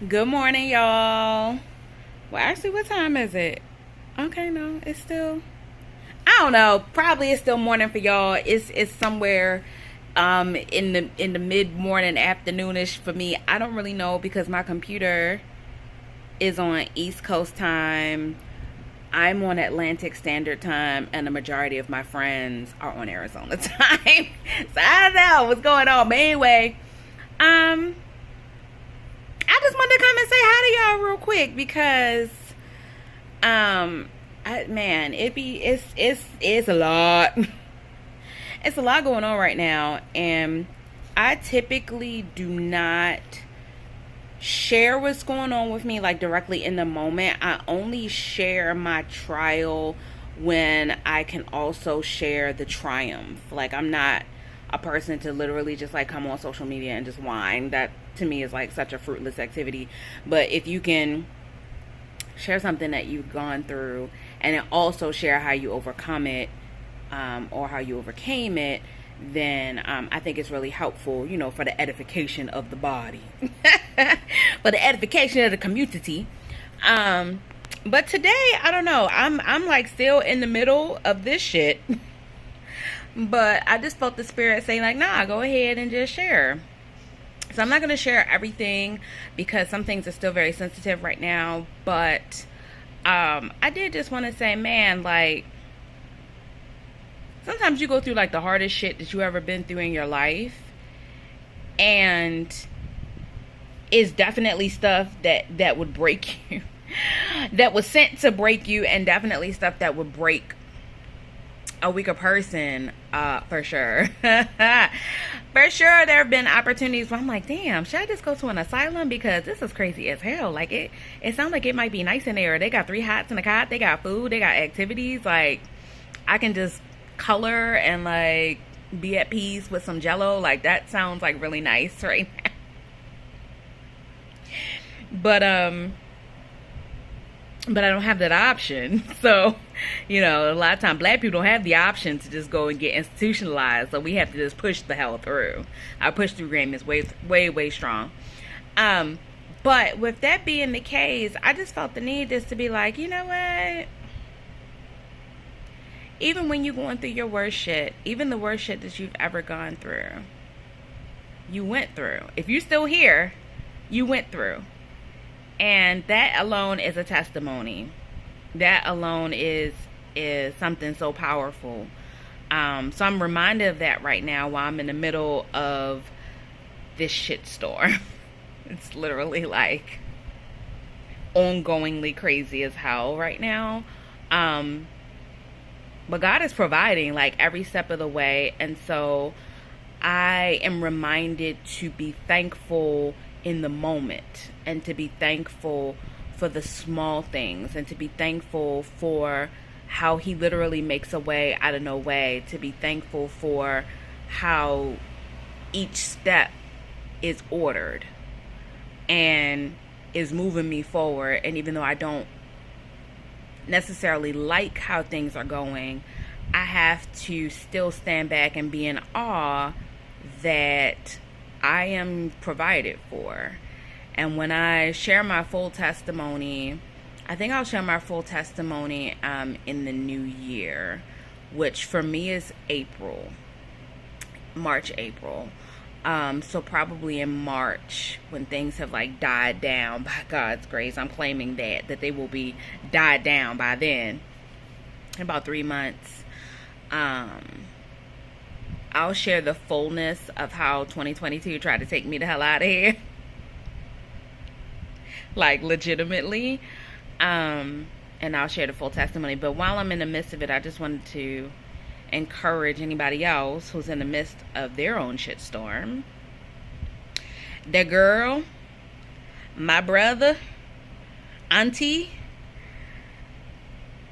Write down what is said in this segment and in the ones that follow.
Good morning, y'all. Well, actually, what time is it? Okay, no, it's still. I don't know. Probably it's still morning for y'all. It's somewhere in the mid morning afternoonish for me. I don't really know because my computer is on East Coast time. I'm on Atlantic Standard Time, and the majority of my friends are on Arizona time. So I don't know what's going on. But anyway, um, I just wanted to come and say hi to y'all real quick because man, it's a lot. It's a lot going on right now, and I typically do not share what's going on with me like directly in the moment. I only share my trial when I can also share the triumph. Like, I'm not a person to literally just like come on social media and just whine. That to me is like such a fruitless activity. But if you can share something that you've gone through and then also share how you overcome it, or how you overcame it, then I think it's really helpful, for the edification of the body, for the edification of the community. But today, I don't know. I'm like still in the middle of this shit, but I just felt the spirit saying like, nah, go ahead and just share. So I'm not going to share everything because some things are still very sensitive right now. But I did just want to say, man, like, sometimes you go through like the hardest shit that you ever been through in your life. And it's definitely stuff that would break you. That was sent to break you, and definitely stuff that would break a weaker person, for sure. For sure, there have been opportunities where I'm like, damn, should I just go to an asylum? Because this is crazy as hell. Like, it sounds like it might be nice in there. They got 3 hots and a cot. They got food. They got activities. Like, I can just color and, like, be at peace with some Jello. Like, that sounds, like, really nice right now. But I don't have that option. So, a lot of times black people don't have the option to just go and get institutionalized. So we have to just push the hell through. Our push through game is way, way, way strong. But with that being the case, I just felt the need just to be like, you know what? Even when you're going through your worst shit, even the worst shit that you've ever gone through, you went through. If you're still here, you went through. And that alone is a testimony. That alone is something so powerful. So I'm reminded of that right now while I'm in the middle of this shit storm. It's literally like ongoingly crazy as hell right now. But God is providing like every step of the way. And so I am reminded to be thankful in the moment, and to be thankful for the small things, and to be thankful for how he literally makes a way out of no way, to be thankful for how each step is ordered and is moving me forward. And even though I don't necessarily like how things are going, I have to still stand back and be in awe that I am provided for. And when I share my full testimony, I think I'll share my full testimony in the new year, which for me is March, April. So probably in March, when things have like died down by God's grace, I'm claiming that they will be died down by then, in about 3 months. I'll share the fullness of how 2022 tried to take me the hell out of here. Like, legitimately. And I'll share the full testimony. But while I'm in the midst of it, I just wanted to encourage anybody else who's in the midst of their own shitstorm. The girl, my brother, auntie,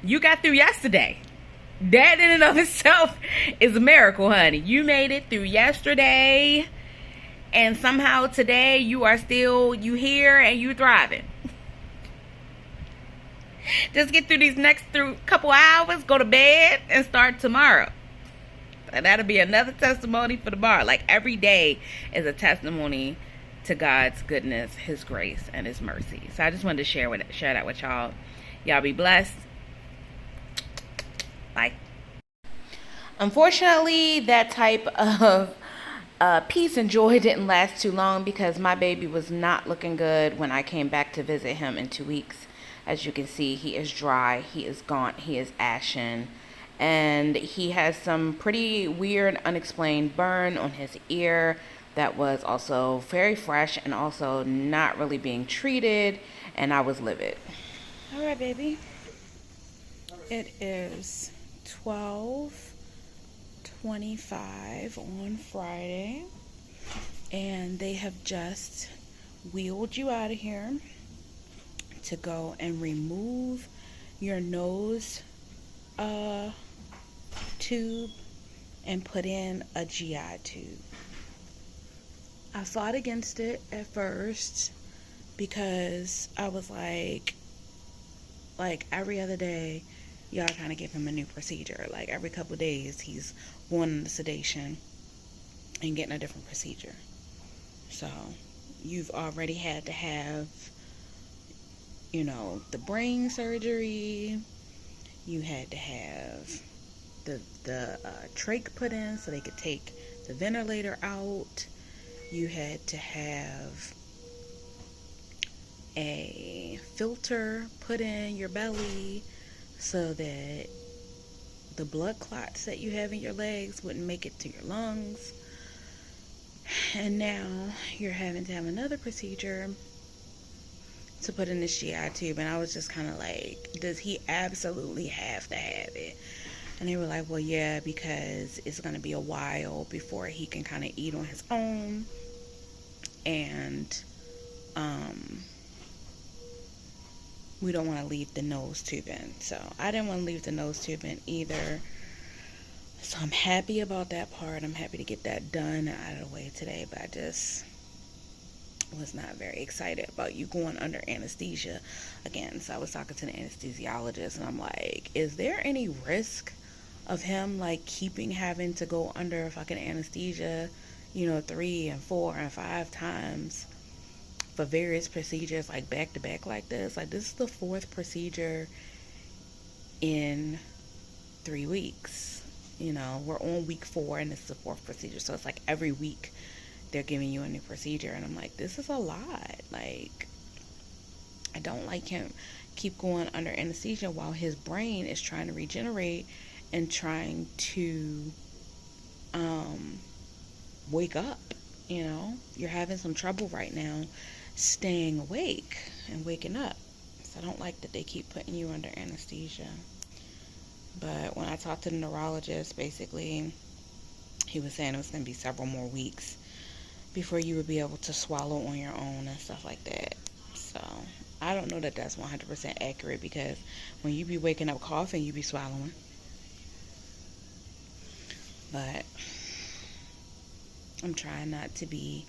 you got through yesterday. That in and of itself is a miracle, honey. You made it through yesterday, and somehow today you here and you thriving. Just get through these next couple hours, go to bed, and start tomorrow. And that'll be another testimony for tomorrow. Like, every day is a testimony to God's goodness, His grace, and His mercy. So I just wanted to share that with y'all. Y'all be blessed. Bye. Unfortunately, that type of peace and joy didn't last too long because my baby was not looking good when I came back to visit him in 2 weeks. As you can see, he is dry, he is gaunt, he is ashen, and he has some pretty weird, unexplained burn on his ear that was also very fresh and also not really being treated, and I was livid. All right, baby. It is 12:25 on Friday, and they have just wheeled you out of here to go and remove your nose tube and put in a GI tube. I fought against it at first because I was like every other day, y'all trying to give him a new procedure. Like every couple of days, he's going into sedation and getting a different procedure. So you've already had to have, the brain surgery. You had to have the trach put in so they could take the ventilator out. You had to have a filter put in your belly so that the blood clots that you have in your legs wouldn't make it to your lungs. And now you're having to have another procedure to put in this GI tube. And I was just kind of like, does he absolutely have to have it? And they were like, well, yeah, because it's going to be a while before he can kind of eat on his own. And we don't want to leave the nose tube in. So I didn't want to leave the nose tube in either. So I'm happy about that part. I'm happy to get that done and out of the way today. But I just was not very excited about you going under anesthesia again. So I was talking to the anesthesiologist, and I'm like, is there any risk of him like having to go under fucking anesthesia, 3 and 4 and 5 times for various procedures, like back to back like this? Like, this is the 4th procedure in 3 weeks. We're on week 4 and this is the 4th procedure. So it's like every week they're giving you a new procedure, and I'm like, this is a lot. Like, I don't like him keep going under anesthesia while his brain is trying to regenerate and trying to wake up. You're having some trouble right now staying awake and waking up. So I don't like that they keep putting you under anesthesia. But when I talked to the neurologist, basically he was saying it was going to be several more weeks before you would be able to swallow on your own and stuff like that. So I don't know that that's 100% accurate, because when you be waking up coughing, you be swallowing. But I'm trying not to be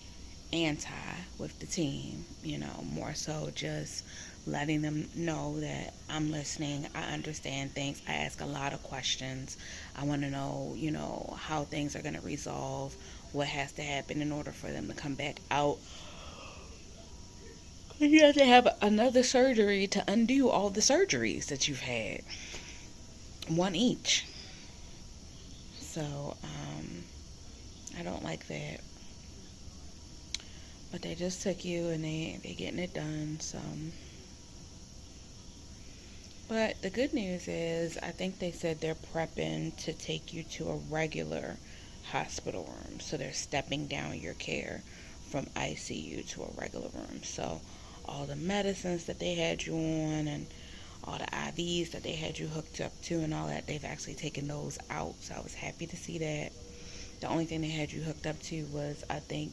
anti with the team, more so just letting them know that I'm listening. I understand things. I ask a lot of questions. I want to know, how things are going to resolve, what has to happen in order for them to come back out. You have to have another surgery to undo all the surgeries that you've had. One each. So, I don't like that. But they just took you and they getting it done, so. But the good news is, I think they said they're prepping to take you to a regular hospital room. So they're stepping down your care from ICU to a regular room. So all the medicines that they had you on and all the IVs that they had you hooked up to and all that, they've actually taken those out. So I was happy to see that. The only thing they had you hooked up to was, I think,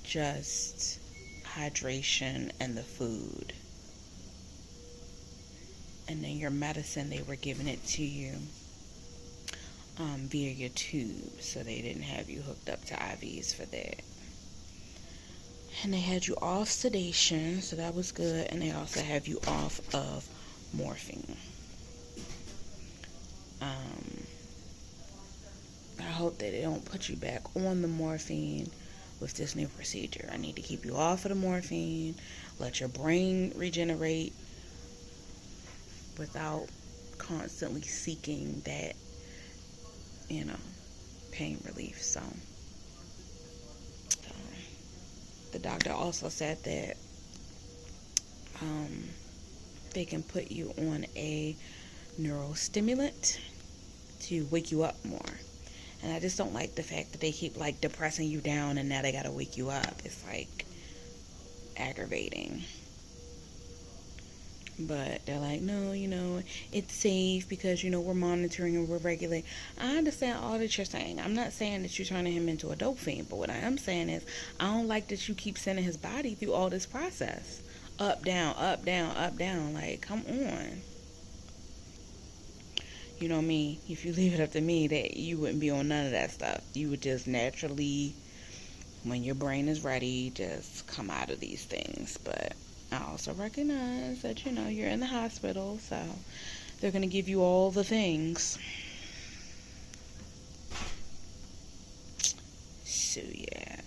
just hydration and the food. And then your medicine, they were giving it to you via your tube. So they didn't have you hooked up to IVs for that. And they had you off sedation, so that was good. And they also have you off of morphine. I hope that they don't put you back on the morphine with this new procedure. I need to keep you off of the morphine, let your brain regenerate without constantly seeking that, pain relief. So the doctor also said that they can put you on a neurostimulant to wake you up more. And I just don't like the fact that they keep like depressing you down and now they gotta wake you up. It's like aggravating. But they're like, no, it's safe because, we're monitoring and we're regulating. I understand all that you're saying. I'm not saying that you're turning him into a dope fiend, but what I am saying is I don't like that you keep sending his body through all this process. Up, down, up, down, up, down. Like, come on. You know me, if you leave it up to me, that you wouldn't be on none of that stuff. You would just naturally, when your brain is ready, just come out of these things. But I also recognize that, you're in the hospital, so they're going to give you all the things. So, yeah.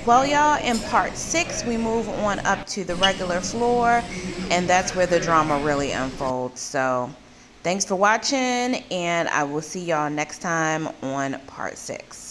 Well, y'all, in part 6, we move on up to the regular floor, and that's where the drama really unfolds. So, thanks for watching, and I will see y'all next time on part 6.